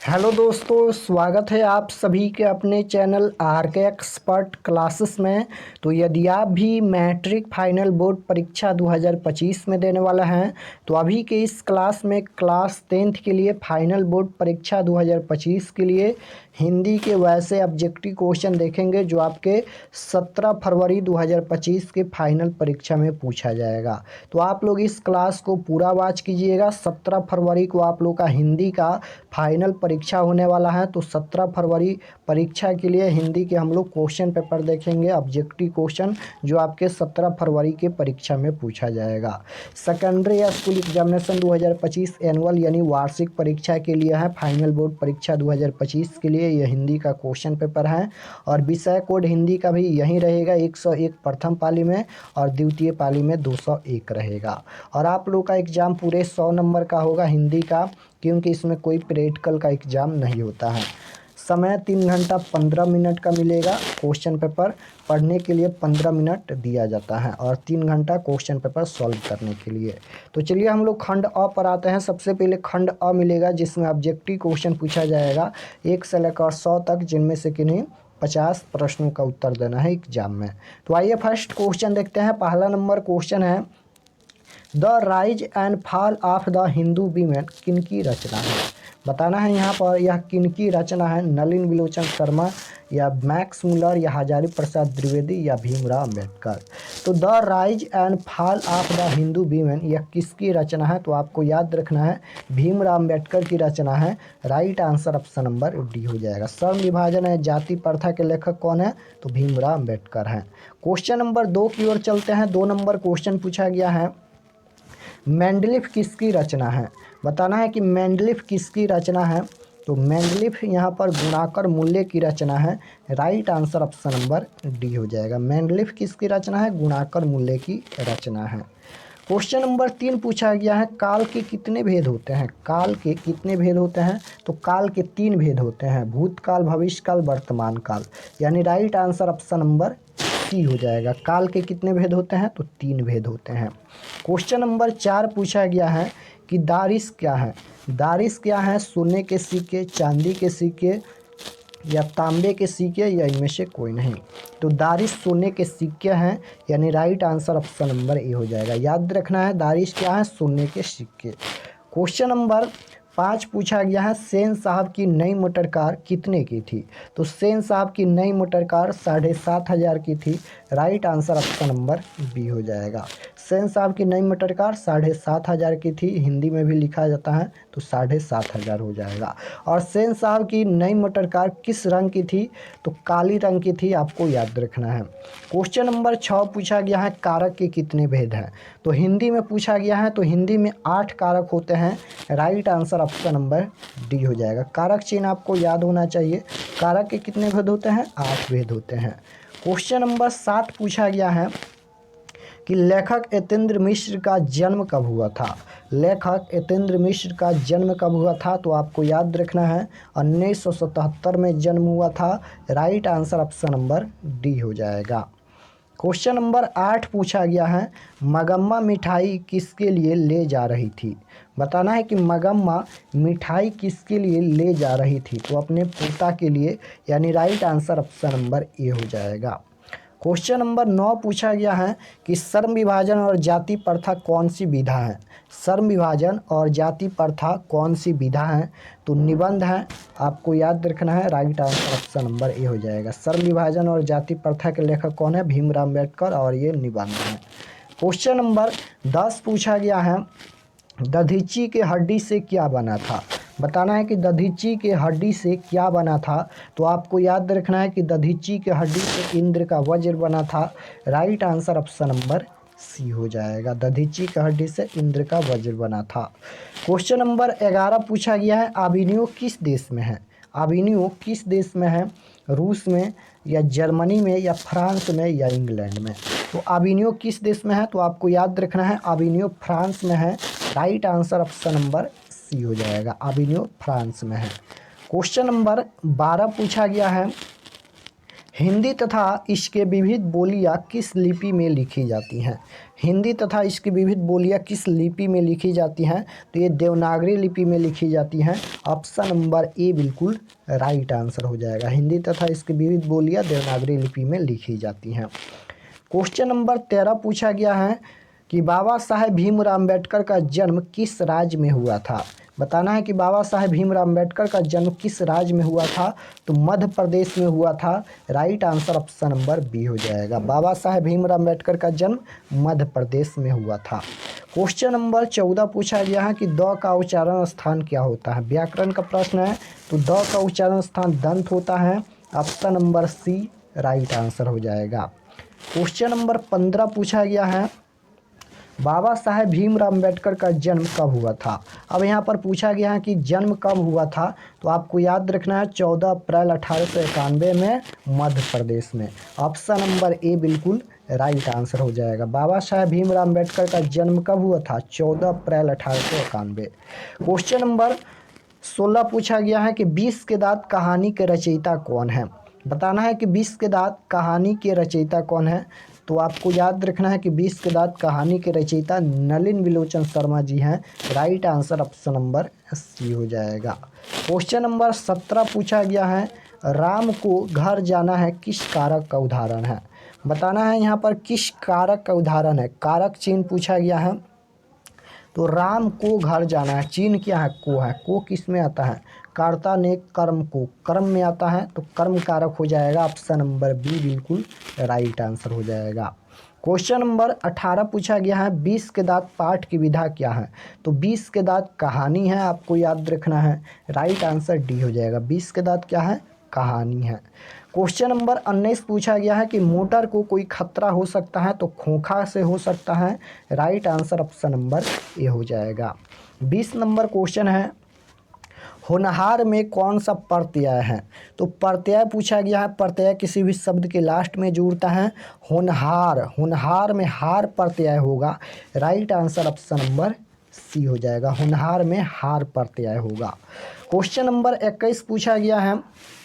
Hello दोस्तों, स्वागत है आप सभी के अपने चैनल आर के एक्सपर्ट क्लासेस में। तो यदि आप भी मैट्रिक फाइनल बोर्ड परीक्षा 2025 में देने वाला हैं तो अभी के इस क्लास में क्लास 10th के लिए फाइनल बोर्ड परीक्षा 2025 के लिए हिंदी के वैसे ऑब्जेक्टिव क्वेश्चन देखेंगे जो आपके 17 फरवरी 2025 के फाइनल परीक्षा में पूछा जाएगा। तो आप लोग इस क्लास को पूरा वॉच कीजिएगा। 17 फरवरी को आप लोग का हिंदी का फाइनल परीक्षा होने वाला है। तो 17 फरवरी परीक्षा के लिए हिंदी के हम लोग क्वेश्चन पेपर देखेंगे, ऑब्जेक्टिव क्वेश्चन जो आपके 17 फरवरी के परीक्षा में पूछा जाएगा। सेकेंडरी या स्कूल एग्जामिनेशन 2025 एनुअल यानी वार्षिक परीक्षा के लिए है। फाइनल बोर्ड परीक्षा 2025 के लिए यह हिंदी का क्वेश्चन पेपर है और विषय कोड हिंदी का भी यही रहेगा। 101 प्रथम पाली में और द्वितीय पाली में 201 रहेगा। और आप लोग का एग्ज़ाम पूरे 100 नंबर का होगा हिंदी का, क्योंकि इसमें कोई प्रैक्टिकल का एग्ज़ाम नहीं होता है। समय 3 घंटा 15 मिनट का मिलेगा। क्वेश्चन पेपर पढ़ने के लिए 15 मिनट दिया जाता है और 3 घंटा क्वेश्चन पेपर सॉल्व करने के लिए। तो चलिए हम लोग खंड अ पर आते हैं। सबसे पहले खंड अ मिलेगा जिसमें ऑब्जेक्टिव क्वेश्चन पूछा जाएगा 1 से लेकर 100 तक, जिनमें से किन्हीं 50 प्रश्नों का उत्तर देना है एग्जाम में। तो आइए फर्स्ट क्वेश्चन देखते हैं। पहला नंबर क्वेश्चन है, the rise and fall of the Hindu women किनकी रचना है। बताना है यहाँ पर यह किनकी रचना है। नलिन विलोचन शर्मा या मैक्स मुलर या हजारी प्रसाद द्विवेदी या भीमराव अम्बेडकर। तो the rise and fall of the Hindu women यह किसकी रचना है। तो आपको याद रखना है भीमराव अम्बेडकर की रचना है। Right answer option number D हो जाएगा। श्रम विभाजन है जाति प्रथा के लेखक कौन है। तो भीमराव अम्बेडकर हैं। क्वेश्चन नंबर 2 की ओर चलते हैं। 2 नंबर क्वेश्चन पूछा गया है, मेंडलीफ किसकी रचना है। बताना है कि मेंडलीफ किसकी रचना है। तो मेंडलीफ यहाँ पर गुणाकर मूल्य की रचना है। Right answer option number D हो जाएगा। मेंडलीफ किसकी रचना है, गुणाकर मूल्य की रचना है। क्वेश्चन नंबर 3 पूछा गया है, काल के कितने भेद होते हैं। काल के कितने भेद होते हैं। तो काल के 3 भेद होते हैं, भूतकाल, भविष्यकाल, वर्तमान काल। यानी right answer option number C हो जाएगा। काल के कितने भेद होते हैं। तो 3 भेद होते हैं। क्वेश्चन नंबर 4 पूछा गया है कि दारिश क्या है। दारिश क्या है, सोने के सिक्के, चांदी के सिक्के या तांबे के सिक्के या इनमें से कोई नहीं। तो दारिश सोने के सिक्के हैं, यानी राइट आंसर ऑप्शन नंबर ए हो जाएगा। याद रखना है दारिश क्या है, सोने के सिक्के। क्वेश्चन नंबर 5 पूछा गया है, सेन साहब की नई मोटर कार कितने की थी। तो सेन साहब की नई मोटर कार 7,500 की थी। Right answer option number B हो जाएगा। सेन साहब की नई मोटर कार 7,500 की थी, हिंदी में भी लिखा जाता है तो 7,500 हो जाएगा। और सेन साहब की नई मोटर कार किस रंग की थी। तो काली रंग की थी, आपको याद रखना है। क्वेश्चन नंबर 6 पूछा गया है, कारक के कितने भेद हैं। तो हिंदी में पूछा गया है, तो हिंदी में 8 कारक होते हैं। Right answer option number D हो जाएगा। कारक चिन्ह आपको याद होना चाहिए। कारक के कितने भेद होते हैं, 8 भेद होते हैं। क्वेश्चन नंबर 7 पूछा गया है कि लेखक यतीन्द्र मिश्र का जन्म कब हुआ था। लेखक यतीन्द्र मिश्र का जन्म कब हुआ था। तो आपको याद रखना है 1977 में जन्म हुआ था। Right answer option number D हो जाएगा। क्वेश्चन नंबर 8 पूछा गया है, मगम्मा मिठाई किसके लिए ले जा रही थी। बताना है कि मगम्मा मिठाई किसके लिए ले जा रही थी। तो अपने पोता के लिए, यानी राइट आंसर ऑप्शन नंबर ए हो जाएगा। क्वेश्चन नंबर 9 पूछा गया है कि श्रम विभाजन और जाति प्रथा कौन सी विधा है। श्रम विभाजन और जाति प्रथा कौन सी विधा है। तो निबंध है, आपको याद रखना है। राइट आंसर ऑप्शन नंबर ए हो जाएगा। श्रम विभाजन और जाति प्रथा के लेखक कौन है, भीमराव अम्बेडकर, और ये निबंध है। क्वेश्चन नंबर 10 पूछा गया है, दधीची के हड्डी से क्या बना था। बताना है कि दधीची के हड्डी से क्या बना था। तो आपको याद रखना है कि दधीची के हड्डी से इंद्र का वज्र बना था। Right answer option number C हो जाएगा। दधीची के हड्डी से इंद्र का वज्र बना था। क्वेश्चन नंबर 11 पूछा गया है, अभिनव किस देश में है। अभिनव किस देश में है, रूस में या जर्मनी में या फ्रांस में या इंग्लैंड में। तो अभिनव किस देश में है। तो आपको याद रखना है अभिनव फ्रांस में है। Right answer option number C हो जाएगा। अभिनव फ्रांस में है। क्वेश्चन नंबर 12 पूछा गया है, हिंदी तथा इसके विविध बोलियां किस लिपि में लिखी जाती हैं? हिंदी तथा इसकी विविध बोलियां किस लिपि में लिखी जाती हैं? तो ये देवनागरी लिपि में लिखी जाती हैं। ऑप्शन नंबर ए बिल्कुल राइट आंसर हो जाएगा। हिंदी तथा इसकी विविध बोलियां देवनागरी लिपि में लिखी जाती हैं। क्वेश्चन नंबर 13 पूछा गया है कि बाबा साहेब भीमराव अम्बेडकर का जन्म किस राज्य में हुआ था? बताना है कि बाबा साहेब भीमराव अम्बेडकर का जन्म किस राज्य में हुआ था? तो मध्य प्रदेश में हुआ था। Right answer option number B हो जाएगा। बाबा साहेब भीमराव अम्बेडकर का जन्म मध्य प्रदेश में हुआ था। क्वेश्चन नंबर 14 पूछा गया है कि द का उच्चारण स्थान क्या होता है? व्याकरण का प्रश्न है। तो द का उच्चारण स्थान दंत होता है। Option number C right answer हो जाएगा। क्वेश्चन नंबर 15 पूछा गया है बाबा साहेब भीमराव अम्बेडकर का जन्म कब हुआ था? अब यहाँ पर पूछा गया है कि जन्म कब हुआ था, तो आपको याद रखना है 14 अप्रैल 1891 में मध्य प्रदेश में। ऑप्शन नंबर ए बिल्कुल राइट आंसर हो जाएगा। बाबा साहेब भीमराव अम्बेडकर का जन्म कब हुआ था? 14 अप्रैल 1891। क्वेश्चन नंबर 16 पूछा गया है कि 20 के दांत कहानी के रचयिता कौन है? बताना है कि 20 के दांत कहानी के रचयिता कौन है? तो आपको याद रखना है कि 20 के दांत कहानी के रचयिता नलिन विलोचन शर्मा जी हैं। Right answer option number C हो जाएगा। क्वेश्चन नंबर 17 पूछा गया है राम को घर जाना है किस कारक का उदाहरण है? बताना है यहाँ पर किस कारक का उदाहरण है। कारक चिन्ह पूछा गया है। तो राम को घर जाना है, चिन्ह क्या है? को है। को किस में आता है? कर्ता ने कर्म को कर्म में आता है, तो कर्म कारक हो जाएगा। ऑप्शन नंबर बी बिल्कुल राइट आंसर हो जाएगा। क्वेश्चन नंबर 18 पूछा गया है 20 के दांत पाठ की विधा क्या है? तो 20 के दांत कहानी है, आपको याद रखना है। राइट आंसर डी हो जाएगा। 20 के दांत क्या है? कहानी है। क्वेश्चन नंबर 19 पूछा गया है कि मोटर को कोई खतरा हो सकता है तो खोखा से हो सकता है। राइट आंसर ऑप्शन नंबर ए हो जाएगा। 20 नंबर क्वेश्चन है होनहार में कौन सा प्रत्यय है? तो प्रत्यय पूछा गया है। प्रत्यय किसी भी शब्द के लास्ट में जुड़ता है। होनहार, होनहार में हार प्रत्यय होगा। Right answer option number C हो जाएगा। होनहार में हार प्रत्यय होगा। क्वेश्चन नंबर 21 पूछा गया है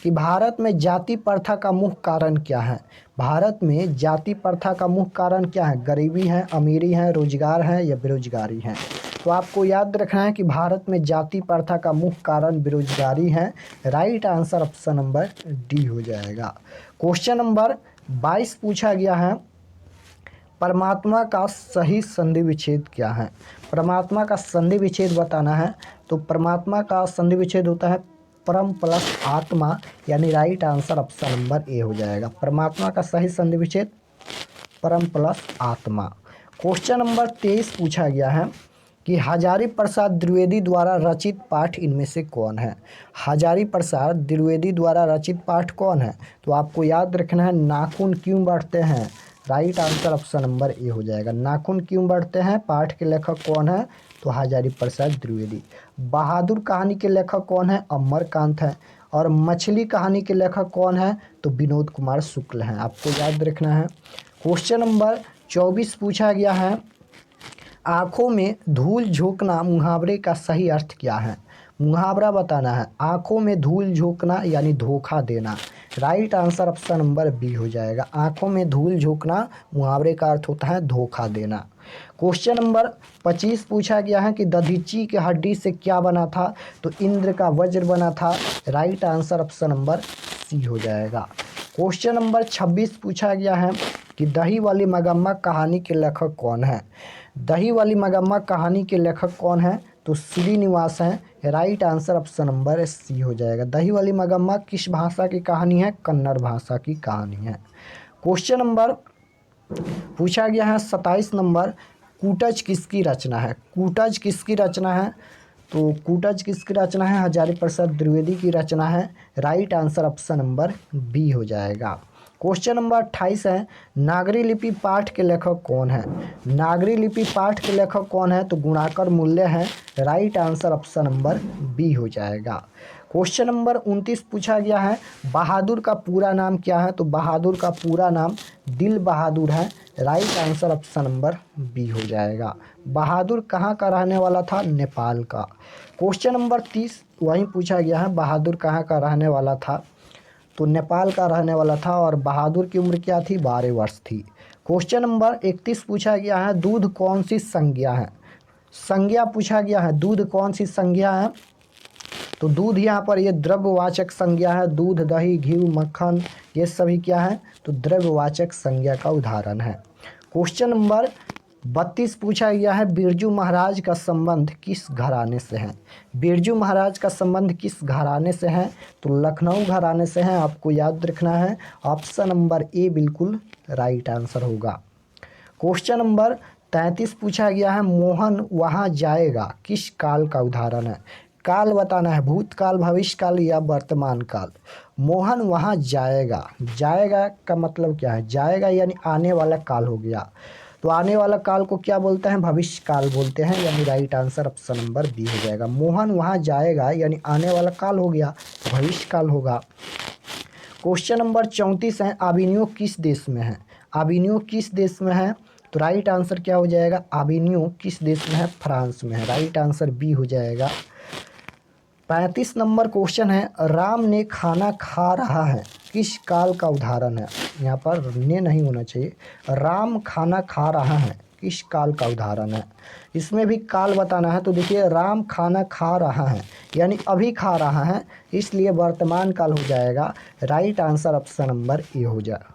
कि भारत में जाति प्रथा का मुख्य कारण क्या है? भारत में जाति प्रथा का मुख्य कारण क्या है? गरीबी है, अमीरी है, रोजगार है या बेरोजगारी है? तो आपको याद रखना है कि भारत में जाति प्रथा का मुख्य कारण बेरोजगारी है। Right answer option number D हो जाएगा। क्वेश्चन नंबर 22 पूछा गया है परमात्मा का सही संधि विच्छेद क्या है? परमात्मा का संधि विच्छेद बताना है। तो परमात्मा का संधि विच्छेद होता है परम प्लस आत्मा, यानी राइट आंसर ऑप्शन नंबर ए हो जाएगा। परमात्मा का सही संधि विच्छेद परम प्लस आत्मा। क्वेश्चन नंबर 23 पूछा गया है कि हजारी प्रसाद द्विवेदी द्वारा रचित पाठ इनमें से कौन है? हजारी प्रसाद द्विवेदी द्वारा रचित पाठ कौन है? तो आपको याद रखना है नाखून क्यों बढ़ते हैं। राइट आंसर ऑप्शन नंबर ए हो जाएगा। नाखून क्यों बढ़ते हैं पाठ के लेखक कौन है? तो हजारी प्रसाद द्विवेदी। बहादुर कहानी के लेखक कौन है? अमरकांत है। और मछली कहानी के लेखक कौन है? तो विनोद कुमार शुक्ल हैं। आपको याद रखना है। क्वेश्चन नंबर 24 पूछा गया है आँखों में धूल झोंकना मुहावरे का सही अर्थ क्या है? मुहावरा बताना है। आँखों में धूल झोंकना यानी धोखा देना। Right answer option number B हो जाएगा। आँखों में धूल झोंकना मुहावरे का अर्थ होता है धोखा देना। क्वेश्चन नंबर 25 पूछा गया है कि दधीची की हड्डी से क्या बना था? तो इंद्र का वज्र बना था। Right answer option number C हो जाएगा। क्वेश्चन नंबर 26 पूछा गया है कि दही वाली मगम्मा कहानी के लेखक कौन है? दही वाली मगम्मा कहानी के लेखक कौन है? तो श्रीनिवास हैं। Right answer option number C हो जाएगा। दही वाली मगम्मा किस भाषा की कहानी है? कन्नड़ भाषा की कहानी है। क्वेश्चन नंबर पूछा गया है 27 नंबर कूटज किसकी रचना है? कूटज किसकी रचना है? तो कूटज किसकी रचना है? हजारी प्रसाद द्विवेदी की रचना है। Right answer option number B हो जाएगा। क्वेश्चन नंबर 28 है नागरी लिपि पाठ के लेखक कौन है? नागरी लिपि पाठ के लेखक कौन है? तो गुणाकर मूल्य हैं। Right answer option number B हो जाएगा। क्वेश्चन नंबर 29 पूछा गया है बहादुर का पूरा नाम क्या है? तो बहादुर का पूरा नाम दिल बहादुर है। Right answer option number B हो जाएगा। बहादुर कहाँ का रहने वाला था? नेपाल का। क्वेश्चन नंबर 30 वहीं पूछा गया है बहादुर कहाँ का रहने वाला था? तो नेपाल का रहने वाला था और बहादुर की उम्र क्या थी, 12 वर्ष थी। क्वेश्चन नंबर 31 पूछा गया है, दूध कौन सी संज्ञा है। संज्ञा पूछा गया है, दूध कौन सी संज्ञा है। तो दूध यहाँ पर ये द्रव्यवाचक संज्ञा है। दूध, दही, घी, मक्खन ये सभी क्या है, तो द्रव्यवाचक संज्ञा का उदाहरण है। क्वेश्चन नंबर 32 पूछा गया है, बिरजू महाराज का संबंध किस घराने से है। बिरजू महाराज का संबंध किस घराने से है, तो लखनऊ घराने से है। आपको याद रखना है, ऑप्शन नंबर ए बिल्कुल राइट आंसर होगा। क्वेश्चन नंबर 33 पूछा गया है, मोहन वहाँ जाएगा किस काल का उदाहरण है। काल बताना है, भूतकाल, भविष्यकाल या वर्तमान काल। मोहन वहाँ जाएगा, जाएगा का मतलब क्या है, जाएगा यानी आने वाला काल हो गया। तो आने वाला काल को क्या बोलते हैं, भविष्य काल बोलते हैं, यानी right answer option number B हो जाएगा। मोहन वहाँ जाएगा यानी आने वाला काल हो गया, भविष्य काल होगा। क्वेश्चन नंबर 34 है, आबिनियो किस देश में है। आबिनियो किस देश में है, तो राइट आंसर क्या हो जाएगा, आबिनियो किस देश में है, फ्रांस में है। राइट आंसर बी हो जाएगा। 35 नंबर क्वेश्चन है, राम ने खाना खा रहा है किस काल का उदाहरण है। यहाँ पर ने नहीं होना चाहिए, राम खाना खा रहा है किस काल का उदाहरण है। इसमें भी काल बताना है। तो देखिए, राम खाना खा रहा है यानी अभी खा रहा है, इसलिए वर्तमान काल हो जाएगा। राइट आंसर ऑप्शन नंबर ए हो जाएगा।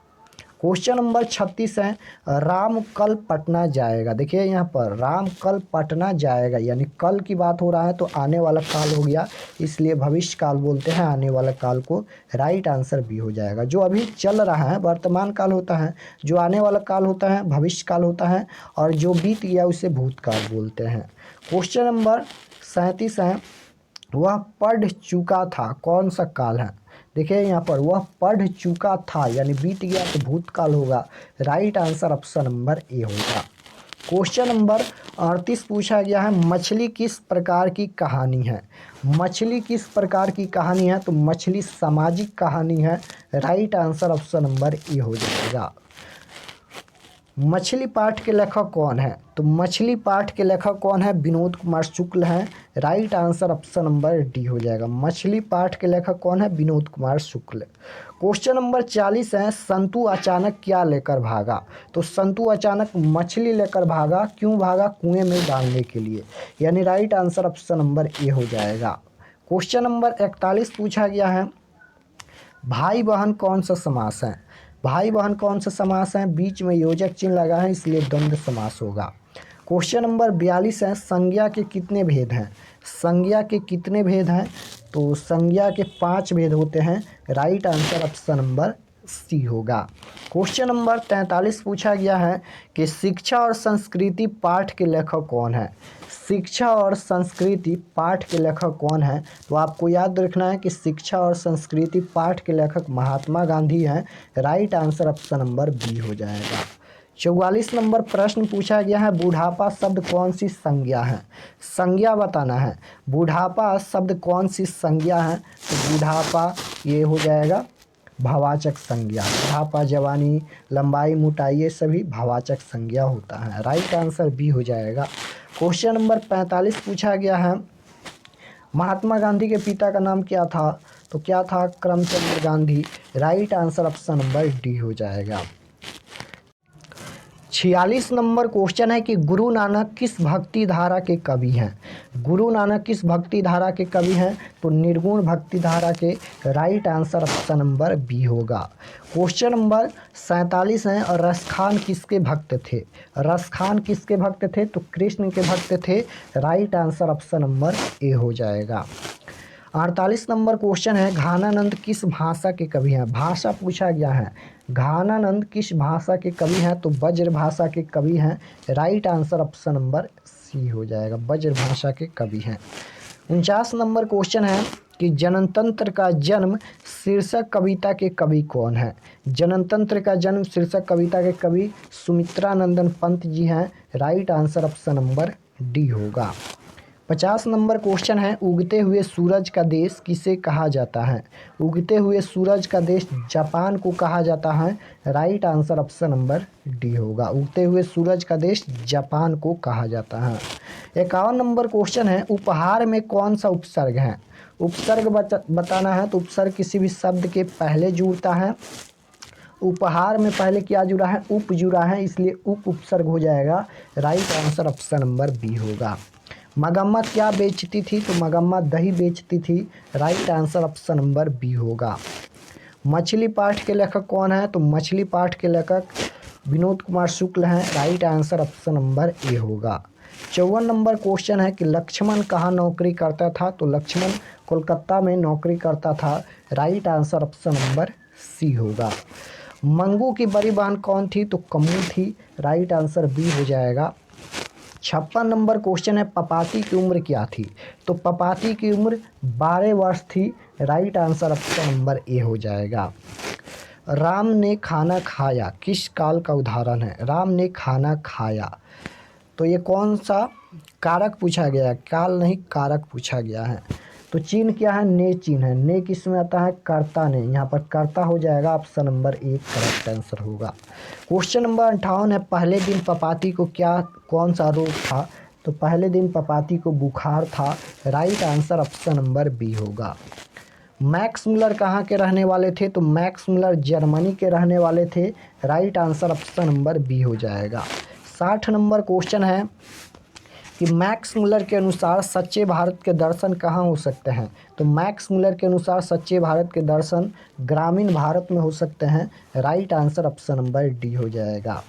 क्वेश्चन नंबर 36 है, राम कल पटना जाएगा। देखिए यहाँ पर राम कल पटना जाएगा यानी कल की बात हो रहा है, तो आने वाला काल हो गया, इसलिए भविष्य काल बोलते हैं आने वाला काल को। राइट आंसर बी हो जाएगा। जो अभी चल रहा है वर्तमान काल होता है, जो आने वाला काल होता है भविष्य काल होता है, और जो बीत गया उसे भूतकाल बोलते हैं। क्वेश्चन नंबर 37 है, वह पढ़ चुका था कौन सा काल है। देखिए यहाँ पर वह पढ़ चुका था यानी बीत गया, तो भूतकाल होगा। Right answer option number A होगा। क्वेश्चन नंबर 38 पूछा गया है, मछली किस प्रकार की कहानी है। मछली किस प्रकार की कहानी है, तो मछली सामाजिक कहानी है। राइट आंसर ऑप्शन नंबर ए हो जाएगा। मछली पाठ के लेखक कौन है, तो मछली पाठ के लेखक कौन है, विनोद कुमार शुक्ल हैं। Right answer option number D हो जाएगा। मछली पाठ के लेखक कौन है, विनोद कुमार शुक्ल। क्वेश्चन नंबर 40 है, संतु अचानक क्या लेकर भागा। तो संतु अचानक मछली लेकर भागा, क्यों भागा, कुएं में डालने के लिए, यानी राइट आंसर ऑप्शन नंबर ए हो जाएगा। क्वेश्चन नंबर 41 पूछा गया है, भाई बहन कौन सा समास है। भाई बहन कौन सा समास है, बीच में योजक चिन्ह लगा है, इसलिए द्वंद्व समास होगा। क्वेश्चन नंबर 42 है, संज्ञा के कितने भेद हैं। संज्ञा के कितने भेद हैं, तो संज्ञा के 5 भेद होते हैं। Right answer option number C होगा। क्वेश्चन नंबर 43 पूछा गया है कि शिक्षा और संस्कृति पाठ के लेखक कौन है। शिक्षा और संस्कृति पाठ के लेखक कौन है, तो आपको याद रखना है कि शिक्षा और संस्कृति पाठ के लेखक महात्मा गांधी हैं। Right answer option number B हो जाएगा। 44 नंबर प्रश्न पूछा गया है, बुढ़ापा शब्द कौन सी संज्ञा है। संज्ञा बताना है, बुढ़ापा शब्द कौन सी संज्ञा है, तो बुढ़ापा ये हो जाएगा भावाचक संज्ञा। बुढ़ापा, जवानी, लंबाई, मोटाई ये सभी भावाचक संज्ञा होता है। राइट आंसर बी हो जाएगा। क्वेश्चन नंबर 45 पूछा गया है, महात्मा गांधी के पिता का नाम क्या था, तो क्या था, Karamchand Gandhi. Right answer option number D हो जाएगा। 46 नंबर क्वेश्चन है कि गुरु नानक किस भक्ति धारा के कवि हैं। गुरु नानक किस भक्ति धारा के कवि हैं, तो निर्गुण भक्ति धारा के। Right answer option number B होगा। क्वेश्चन नंबर 47 है, और रसखान किसके भक्त थे। रसखान किसके भक्त थे, तो कृष्ण के भक्त थे। राइट आंसर ऑप्शन नंबर ए हो जाएगा। 48 नंबर क्वेश्चन है, घानानंद किस भाषा के कवि हैं। भाषा पूछा गया है, घानानंद किस भाषा के कवि हैं, तो ब्रज भाषा के कवि हैं। Right answer option number C हो जाएगा, ब्रज भाषा के कवि हैं। 49 नंबर क्वेश्चन है कि जनतंत्र का जन्म शीर्षक कविता के कवि कौन है। जनतंत्र का जन्म शीर्षक कविता के कवि सुमित्रानंदन पंत जी हैं। Right answer option number D होगा। 50 नंबर क्वेश्चन है, उगते हुए सूरज का देश किसे कहा जाता है। उगते हुए सूरज का देश जापान को कहा जाता है। Right answer option number D होगा, उगते हुए सूरज का देश जापान को कहा जाता है। 51 नंबर क्वेश्चन है, उपहार में कौन सा उपसर्ग है। उपसर्ग बताना है तो उपसर्ग किसी भी शब्द के पहले जुड़ता है। उपहार में पहले क्या जुड़ा है, उप जुड़ा है, इसलिए उपसर्ग हो जाएगा। Right answer option number B होगा। मगम्मत क्या बेचती थी, तो मगम्मत दही बेचती थी। Right answer option number B होगा। मछली पाठ के लेखक कौन है, तो मछली पाठ के लेखक विनोद कुमार शुक्ल हैं। Right answer option number A होगा। 54 नंबर क्वेश्चन है कि लक्ष्मण कहाँ नौकरी करता था, तो लक्ष्मण कोलकाता में नौकरी करता था। Right answer option number C होगा। मंगू की बड़ी बहन कौन थी, तो कम्मू थी। राइट आंसर बी हो जाएगा। 56 नंबर क्वेश्चन है पपाती की उम्र क्या थी, तो पपाती की उम्र 12 वर्ष थी। राइट आंसर ऑप्शन नंबर ए हो जाएगा। राम ने खाना खाया किस काल का उदाहरण है, राम ने खाना खाया, तो ये कौन सा कारक पूछा गया है, काल नहीं कारक पूछा गया है। तो चिन्ह क्या है, ने चिन्ह है। ने किस में आता है, कर्ता ने, यहाँ पर कर्ता हो जाएगा। ऑप्शन नंबर एक करेक्ट आंसर होगा। क्वेश्चन नंबर 58 है पहले दिन पपाती को कौन सा रोग था, तो पहले दिन पपाती को बुखार था। Right answer option number B होगा। मैक्स मुलर कहाँ के रहने वाले थे, तो मैक्स मुलर जर्मनी के रहने वाले थे। Right answer option number B हो जाएगा। 60 नंबर क्वेश्चन है कि मैक्स मुलर के अनुसार सच्चे भारत के दर्शन कहाँ हो सकते हैं, तो मैक्स मुलर के अनुसार सच्चे भारत के दर्शन ग्रामीण भारत में हो सकते हैं। Right answer option number D हो जाएगा।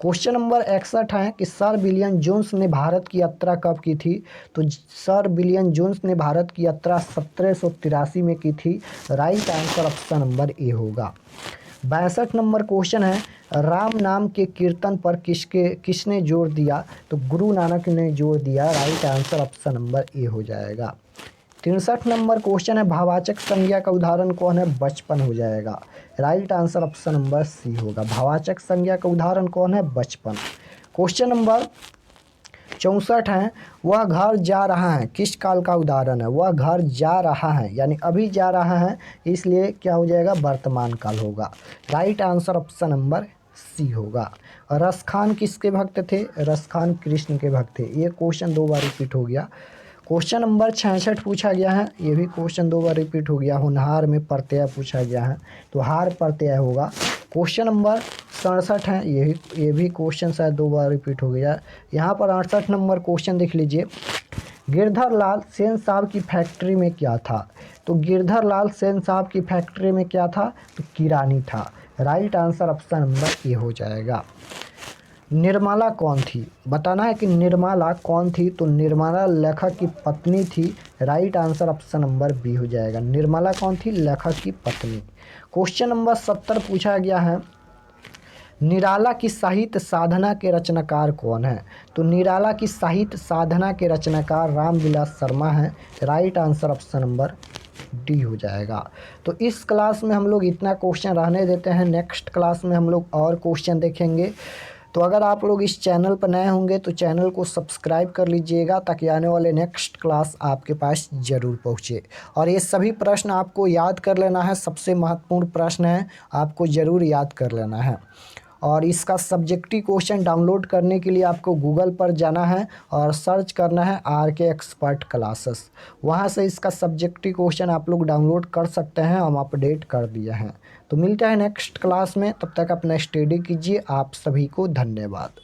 क्वेश्चन नंबर 61 है कि सर विलियम जोन्स ने भारत की यात्रा कब की थी, तो सर विलियम जोन्स ने भारत की यात्रा 1783 में की थी। Right answer option number A होगा। 62 नंबर क्वेश्चन है राम नाम के कीर्तन पर किसने जोर दिया, तो गुरु नानक ने जोर दिया। राइट आंसर ऑप्शन नंबर ए हो जाएगा। 63 नंबर क्वेश्चन है भावाचक संज्ञा का उदाहरण कौन है, बचपन हो जाएगा। Right answer option number C होगा। भावाचक संज्ञा का उदाहरण कौन है, बचपन। क्वेश्चन नंबर 64 है वह घर जा रहा है किस काल का उदाहरण है, वह घर जा रहा है यानी अभी जा रहा है, इसलिए क्या हो जाएगा, वर्तमान काल होगा। Right answer option number C होगा। रस खान किसके भक्त थे, रस खान कृष्ण के भक्त थे। ये क्वेश्चन 2 बार रिपीट हो गया। क्वेश्चन नंबर 66 पूछा गया है, ये भी क्वेश्चन 2 बार रिपीट हो गया। होनहार में प्रत्यय पूछा गया है, तो हार प्रत्यय होगा। क्वेश्चन नंबर 67 है, ये भी क्वेश्चन शायद 2 बार रिपीट हो गया। यहाँ पर 68 नंबर क्वेश्चन देख लीजिए। गिरधर लाल सेन साहब की फैक्ट्री में क्या था, तो गिरधर लाल सेन साहब की फैक्ट्री में क्या था, तो किरानी था। राइट आंसर ऑप्शन नंबर ए हो जाएगा। निर्मला कौन थी, बताना है कि निर्मला कौन थी, तो निर्मला लेखक की पत्नी थी। Right answer option number B हो जाएगा। निर्मला कौन थी, लेखक की पत्नी। क्वेश्चन नंबर 70 पूछा गया है निराला की साहित्य साधना के रचनाकार कौन है, तो निराला की साहित्य साधना के रचनाकार रामविलास शर्मा हैं। Right answer option number D हो जाएगा। तो इस क्लास में हम लोग इतना क्वेश्चन रहने देते हैं, नेक्स्ट क्लास में हम लोग और क्वेश्चन देखेंगे। तो अगर आप लोग इस चैनल पर नए होंगे तो चैनल को सब्सक्राइब कर लीजिएगा ताकि आने वाले नेक्स्ट क्लास आपके पास ज़रूर पहुँचे। और ये सभी प्रश्न आपको याद कर लेना है, सबसे महत्वपूर्ण प्रश्न है, आपको ज़रूर याद कर लेना है। और इसका सब्जेक्टिव क्वेश्चन डाउनलोड करने के लिए आपको गूगल पर जाना है और सर्च करना है RK एक्सपर्ट क्लासेस। वहाँ से इसका सब्जेक्टिव क्वेश्चन आप लोग डाउनलोड कर सकते हैं, हम अपडेट कर दिए हैं। तो मिलते हैं नेक्स्ट क्लास में, तब तक अपना स्टडी कीजिए। आप सभी को धन्यवाद।